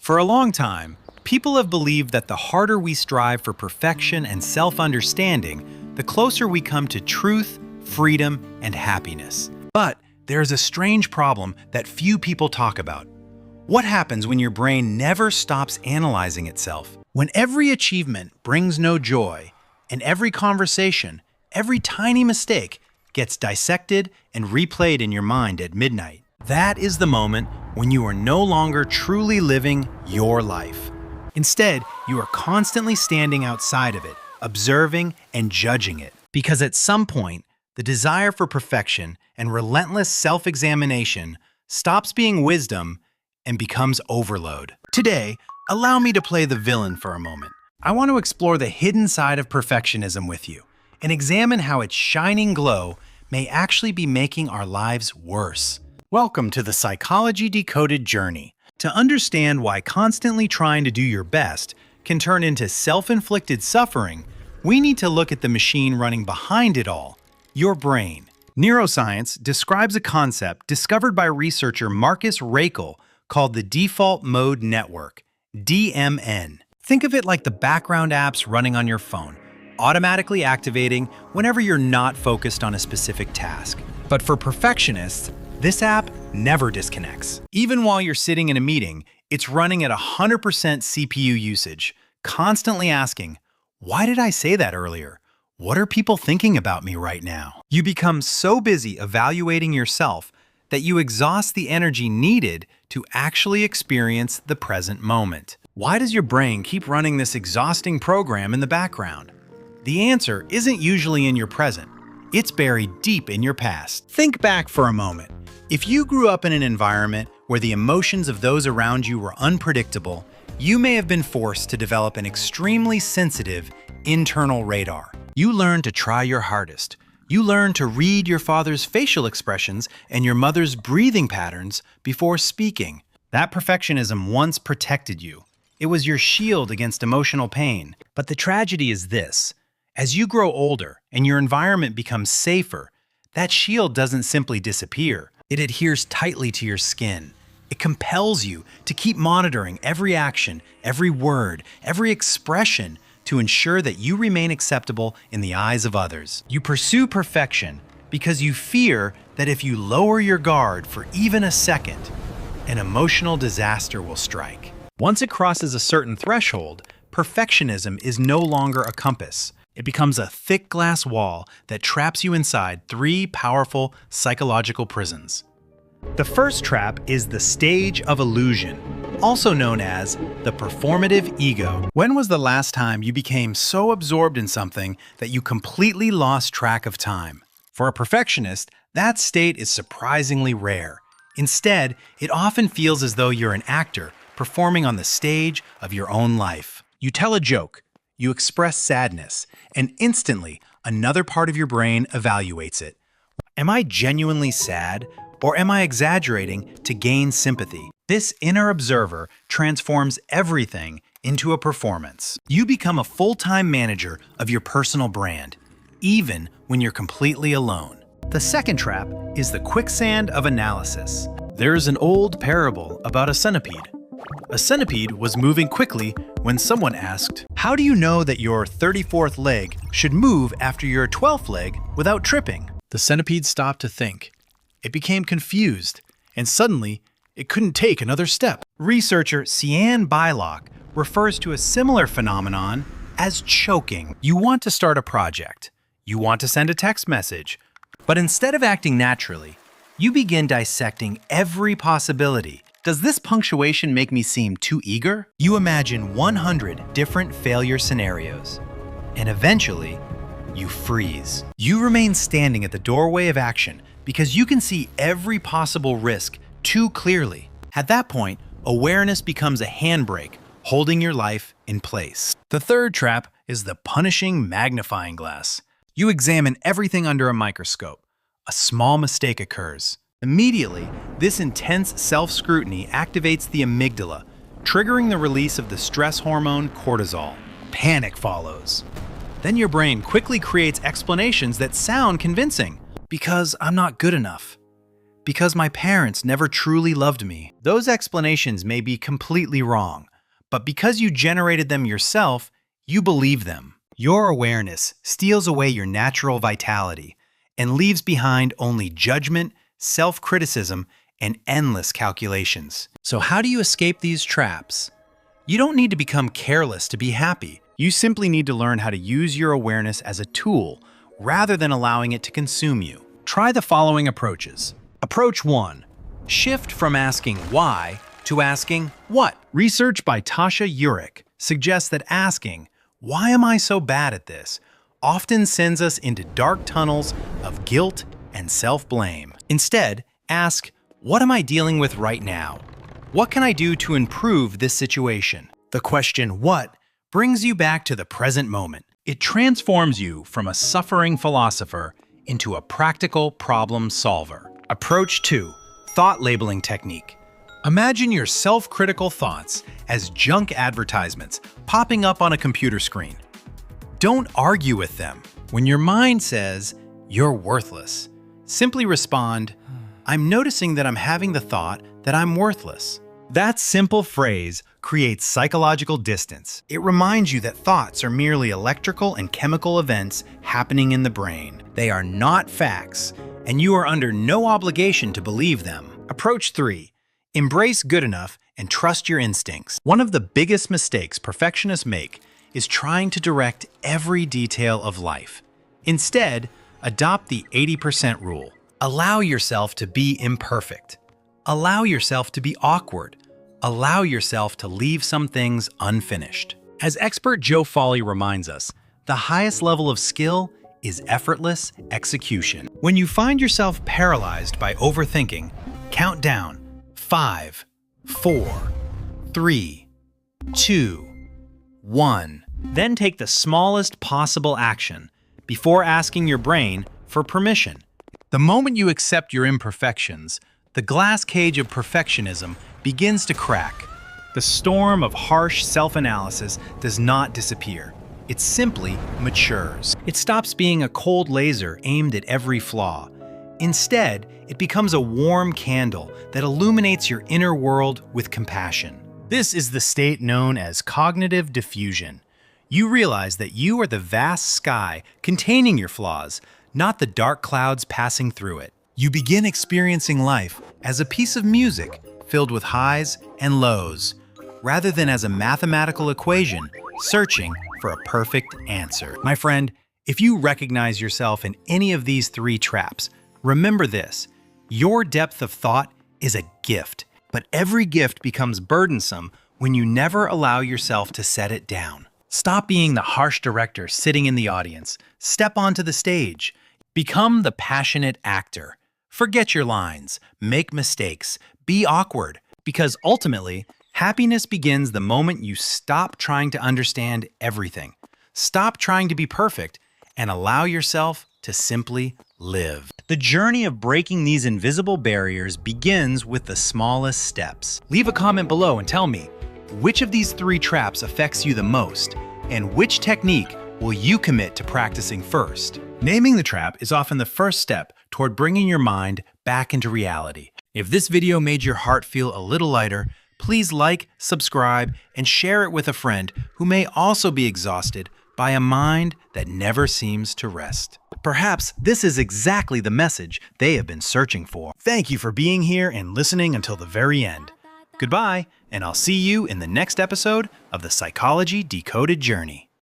For a long time, people have believed that the harder we strive for perfection and self-understanding, the closer we come to truth, freedom, and happiness. But there's a strange problem that few people talk about. What happens when your brain never stops analyzing itself? When every achievement brings no joy, and every conversation, every tiny mistake gets dissected and replayed in your mind at midnight. That is the moment when you are no longer truly living your life. Instead, you are constantly standing outside of it, observing and judging it. Because at some point, the desire for perfection and relentless self-examination stops being wisdom and becomes overload. Today, allow me to play the villain for a moment. I want to explore the hidden side of perfectionism with you and examine how its shining glow may actually be making our lives worse. Welcome to the Psychology Decoded journey. To understand why constantly trying to do your best can turn into self-inflicted suffering, we need to look at the machine running behind it all, your brain. Neuroscience describes a concept discovered by researcher Marcus Raichle called the Default Mode Network, DMN. Think of it like the background apps running on your phone, automatically activating whenever you're not focused on a specific task. But for perfectionists, this app never disconnects. Even while you're sitting in a meeting, it's running at 100% CPU usage, constantly asking, "Why did I say that earlier? What are people thinking about me right now?" You become so busy evaluating yourself that you exhaust the energy needed to actually experience the present moment. Why does your brain keep running this exhausting program in the background? The answer isn't usually in your present. It's buried deep in your past. Think back for a moment. If you grew up in an environment where the emotions of those around you were unpredictable, you may have been forced to develop an extremely sensitive internal radar. You learned to try your hardest. You learned to read your father's facial expressions and your mother's breathing patterns before speaking. That perfectionism once protected you. It was your shield against emotional pain. But the tragedy is this. As you grow older and your environment becomes safer, that shield doesn't simply disappear. It adheres tightly to your skin. It compels you to keep monitoring every action, every word, every expression to ensure that you remain acceptable in the eyes of others. You pursue perfection because you fear that if you lower your guard for even a second, an emotional disaster will strike. Once it crosses a certain threshold, perfectionism is no longer a compass. It becomes a thick glass wall that traps you inside three powerful psychological prisons. The first trap is the stage of illusion, also known as the performative ego. When was the last time you became so absorbed in something that you completely lost track of time? For a perfectionist, that state is surprisingly rare. Instead, it often feels as though you're an actor performing on the stage of your own life. You tell a joke, you express sadness, and instantly another part of your brain evaluates it. Am I genuinely sad, or am I exaggerating to gain sympathy? This inner observer transforms everything into a performance. You become a full-time manager of your personal brand, even when you're completely alone. The second trap is the quicksand of analysis. There's an old parable about a centipede. A centipede was moving quickly when someone asked, "How do you know that your 34th leg should move after your 12th leg without tripping?" The centipede stopped to think. It became confused, and suddenly, it couldn't take another step. Researcher Cian Bylock refers to a similar phenomenon as choking. You want to start a project. You want to send a text message. But instead of acting naturally, you begin dissecting every possibility. Does this punctuation make me seem too eager? You imagine 100 different failure scenarios, and eventually, you freeze. You remain standing at the doorway of action because you can see every possible risk too clearly. At that point, awareness becomes a handbrake, holding your life in place. The third trap is the punishing magnifying glass. You examine everything under a microscope. A small mistake occurs. Immediately, this intense self-scrutiny activates the amygdala, triggering the release of the stress hormone cortisol. Panic follows. Then your brain quickly creates explanations that sound convincing. Because I'm not good enough. Because my parents never truly loved me. Those explanations may be completely wrong, but because you generated them yourself, you believe them. Your awareness steals away your natural vitality and leaves behind only judgment, self-criticism, and endless calculations. So how do you escape these traps? You don't need to become careless to be happy. You simply need to learn how to use your awareness as a tool rather than allowing it to consume you. Try the following approaches. Approach 1. Shift from asking why to asking what. Research by Tasha Urich suggests that asking, "Why am I so bad at this?" often sends us into dark tunnels of guilt and self-blame. Instead, ask, "What am I dealing with right now? What can I do to improve this situation?" The question "what" brings you back to the present moment. It transforms you from a suffering philosopher into a practical problem solver. Approach 2. Thought labeling technique. Imagine your self-critical thoughts as junk advertisements popping up on a computer screen. Don't argue with them. When your mind says, "You're worthless," simply respond, "I'm noticing that I'm having the thought that I'm worthless." That simple phrase creates psychological distance. It reminds you that thoughts are merely electrical and chemical events happening in the brain. They are not facts, and you are under no obligation to believe them. Approach 3. Embrace good enough and trust your instincts. One of the biggest mistakes perfectionists make is trying to direct every detail of life. Instead, adopt the 80% rule. Allow yourself to be imperfect. Allow yourself to be awkward. Allow yourself to leave some things unfinished. As expert Joe Foley reminds us, the highest level of skill is effortless execution. When you find yourself paralyzed by overthinking, count down 5, 4, 3, 2, 1. Then take the smallest possible action before asking your brain for permission. The moment you accept your imperfections, the glass cage of perfectionism begins to crack. The storm of harsh self-analysis does not disappear. It simply matures. It stops being a cold laser aimed at every flaw. Instead, it becomes a warm candle that illuminates your inner world with compassion. This is the state known as cognitive diffusion. You realize that you are the vast sky containing your flaws, not the dark clouds passing through it. You begin experiencing life as a piece of music filled with highs and lows, rather than as a mathematical equation searching for a perfect answer. My friend, if you recognize yourself in any of these 3 traps, remember this: your depth of thought is a gift, but every gift becomes burdensome when you never allow yourself to set it down. Stop being the harsh director sitting in the audience. Step onto the stage. Become the passionate actor. Forget your lines, make mistakes, be awkward, because ultimately, happiness begins the moment you stop trying to understand everything. Stop trying to be perfect and allow yourself to simply live. The journey of breaking these invisible barriers begins with the smallest steps. Leave a comment below and tell me, which of these 3 traps affects you the most, and which technique will you commit to practicing first? Naming the trap is often the first step toward bringing your mind back into reality. If this video made your heart feel a little lighter, please like, subscribe, and share it with a friend who may also be exhausted by a mind that never seems to rest. Perhaps this is exactly the message they have been searching for. Thank you for being here and listening until the very end. Goodbye, and I'll see you in the next episode of the Psychology Decoded Journey.